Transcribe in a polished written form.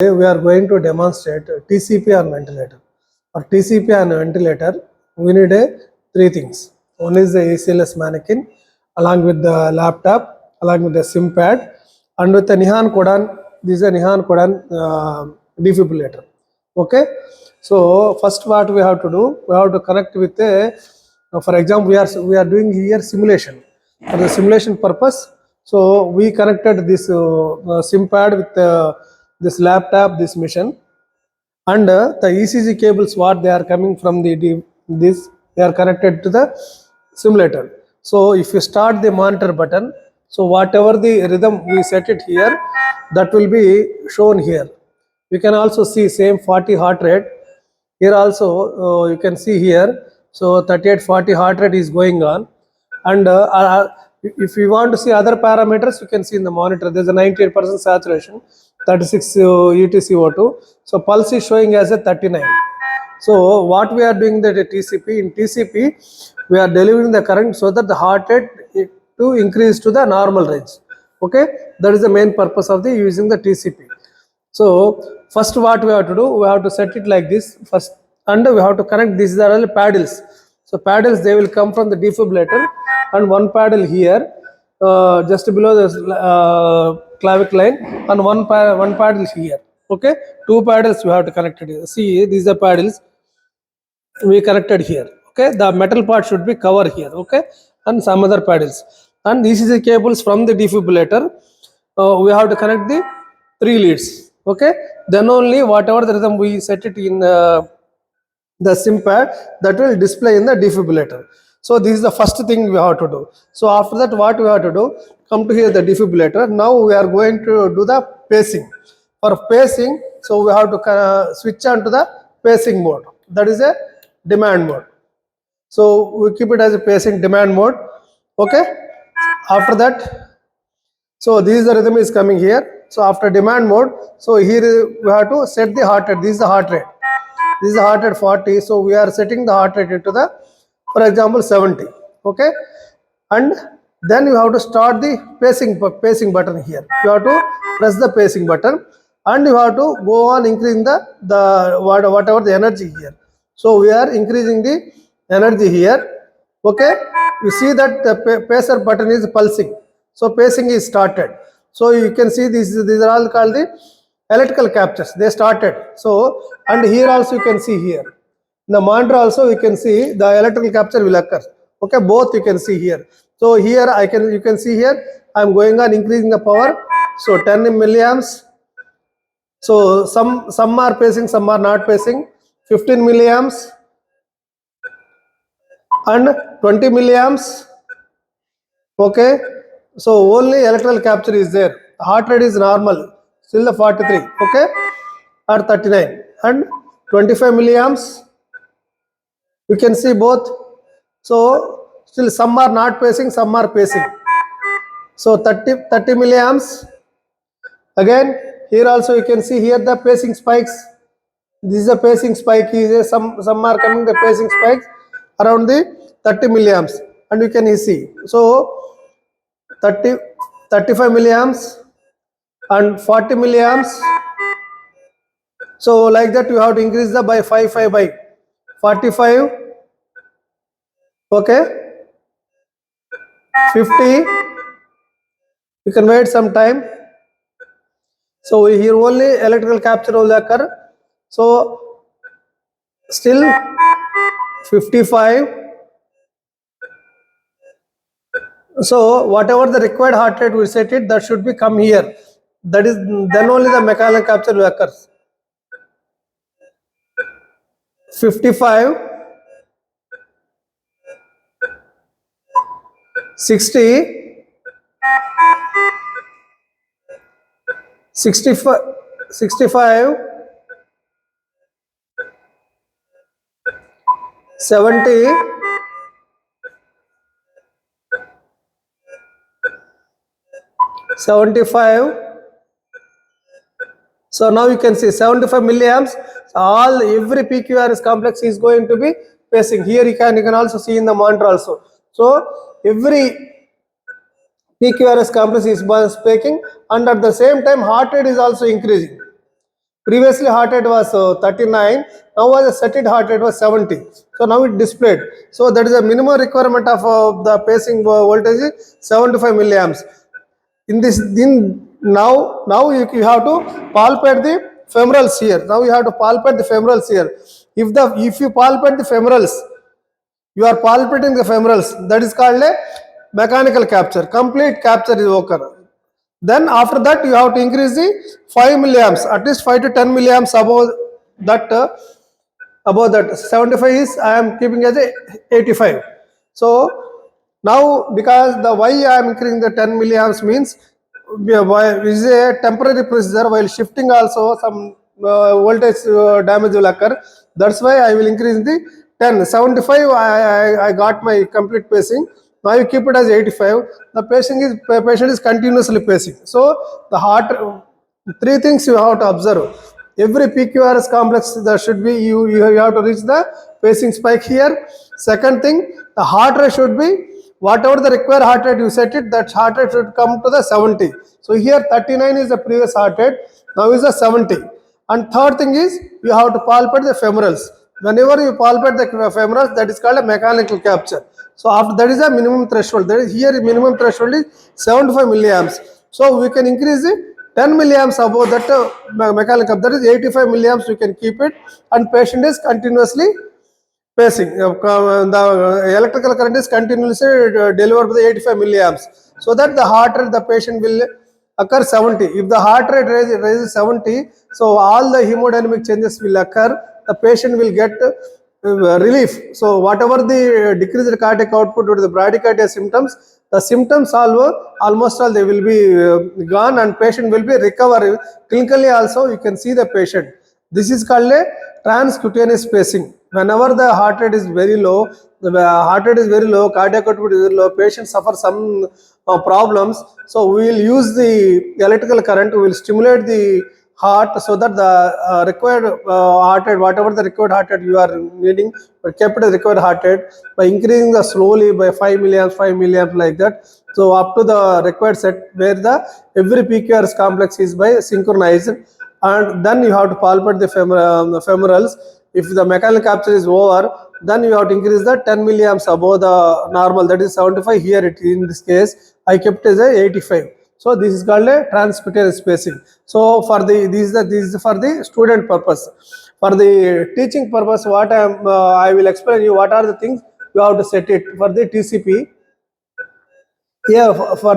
We are going to demonstrate TCP on ventilator. For TCP on ventilator, we need three things. One is the ACLS mannequin, along with the laptop, along with the SIM pad, and with the Nihon Kohden. This is a Nihon Kohden defibrillator. Okay. So first, what we have to do, we have to connect with a. For example, we are doing here simulation for the simulation purpose. So we connected this SIM pad with this laptop, this machine, and the ECG cables what they are coming from this they are connected to the simulator. So if you start the monitor button, so whatever the rhythm we set it here, that will be shown here. You can also see same 40 heart rate here also. You can see here. So 38-40 heart rate is going on, and if you want to see other parameters, you can see in the monitor. There's a 98% saturation, 36 ETCO2. So pulse is showing as a 39. So what we are doing that TCP, in TCP we are delivering the current so that the heart rate to increase to the normal range. Okay, that is the main purpose of the using the TCP. So first what we have to do, we have to set it like this first, and we have to connect. These are all paddles. So paddles, they will come from the defibrillator, and one paddle here just below the clavicle line, and one paddle here. Okay, two paddles we have to connect it here. See, these are paddles we connected here. Okay, the metal part should be covered here. Okay, and some other paddles, and this is the cables from the defibrillator. We have to connect the three leads. Okay, then only whatever the rhythm we set it in the SIM pad, that will display in the defibrillator. So this is the first thing we have to do. So after that, what we have to do, come to here the defibrillator. Now we are going to do the pacing. For pacing, so we have to switch on to the pacing mode. That is a demand mode. So we keep it as a pacing demand mode. Okay. After that, so this is the rhythm is coming here. So after demand mode, so here we have to set the heart rate. This is the heart rate. This is the heart rate 40. So we are setting the heart rate into the, for example, 70. Okay, and then you have to start the pacing button here. You have to press the pacing button, and you have to go on increasing the whatever the energy here. So we are increasing the energy here. Okay, you see that the pacer button is pulsing. So pacing is started. So you can see these are all called the electrical captures. They started. So, and here also you can see here. In the monitor also you can see the electrical capture will occur. Okay, both you can see here. So here you can see here I am going on increasing the power. So 10 milliamps. So some are pacing, some are not pacing. 15 milliamps and 20 milliamps. Okay, so only electrical capture is there. The heart rate is normal, still the 43. Okay, or 39 and 25 milliamps. You can see both. So still some are not pacing, some are pacing. So 30 milliamps. Again here also you can see here the pacing spikes. This is a pacing spike. Some are coming the pacing spikes around the 30 milliamps, and you can see. So 35 milliamps and 40 milliamps. So like that you have to increase the by 5 by 45. Okay, 50. You can wait some time. So here only electrical capture will occur. So still 55. So whatever the required heart rate we set it, that should be come here. That is, then only the mechanical capture will occur. 55, 60, 65, 70, 75. So now you can see 75 milliamps. So every PQRS complex is going to be pacing. Here you can also see in the monitor also. So every PQRS complex is speaking, and at the same time heart rate is also increasing. Previously heart rate was 39, now the set it heart rate was 70. So now it displayed. So that is a minimum requirement of the pacing voltage is 75 milliamps. In this, now you have to palpate the femorals here. Now you have to palpate the femorals here. If you palpate the femorals, you are palpating the femorals. That is called a mechanical capture. Complete capture is occur. Then after that you have to increase the 5 milliamps, at least 5 to 10 milliamps above that. Above that 75 is I am keeping as a 85. So now because the why I am increasing the 10 milliamps means is a temporary procedure, while shifting also some voltage damage will occur. That's why I will increase the 10. 75 I got my complete pacing. Now you keep it as 85. The patient is continuously pacing. So the heart, three things you have to observe. Every PQRS complex there should be you have to reach the pacing spike here. Second thing, the heart rate should be whatever the required heart rate you set it, that heart rate should come to the 70. So here 39 is the previous heart rate, now is the 70. And third thing is you have to palpate the femorals. Whenever you palpate the femorals, that is called a mechanical capture. So after that is a minimum threshold. There is here minimum threshold is 75 milliamps. So we can increase it 10 milliamps above that mechanical, that is 85 milliamps you can keep it, and patient is continuously pacing. The electrical current is continuously delivered by 85 milliamps, so that the heart rate the patient will occur 70. If the heart rate raises 70, so all the hemodynamic changes will occur, the patient will get relief. So whatever the decreased cardiac output due to the bradycardia symptoms, the symptoms almost all they will be gone, and patient will be recovered. Clinically also you can see the patient. This is called a transcutaneous pacing. Whenever the heart rate is very low, cardiac output is very low, patient suffers some problems. So we will use the electrical current, we will stimulate the heart so that the required heart rate, whatever the required heart rate you are needing, kept the required heart rate by increasing the slowly by 5 milliamps like that. So up to the required set where the every PQRS complex is by synchronized, and then you have to palpate the femorals. If the mechanical capture is over, then you have to increase the 10 milliamps above the normal, that is 75. Here it in this case I kept as a 85. So this is called a transcutaneous spacing. So for the this is for the student purpose. For the teaching purpose, what I will explain you what are the things you have to set it for the TCP. Yeah, for the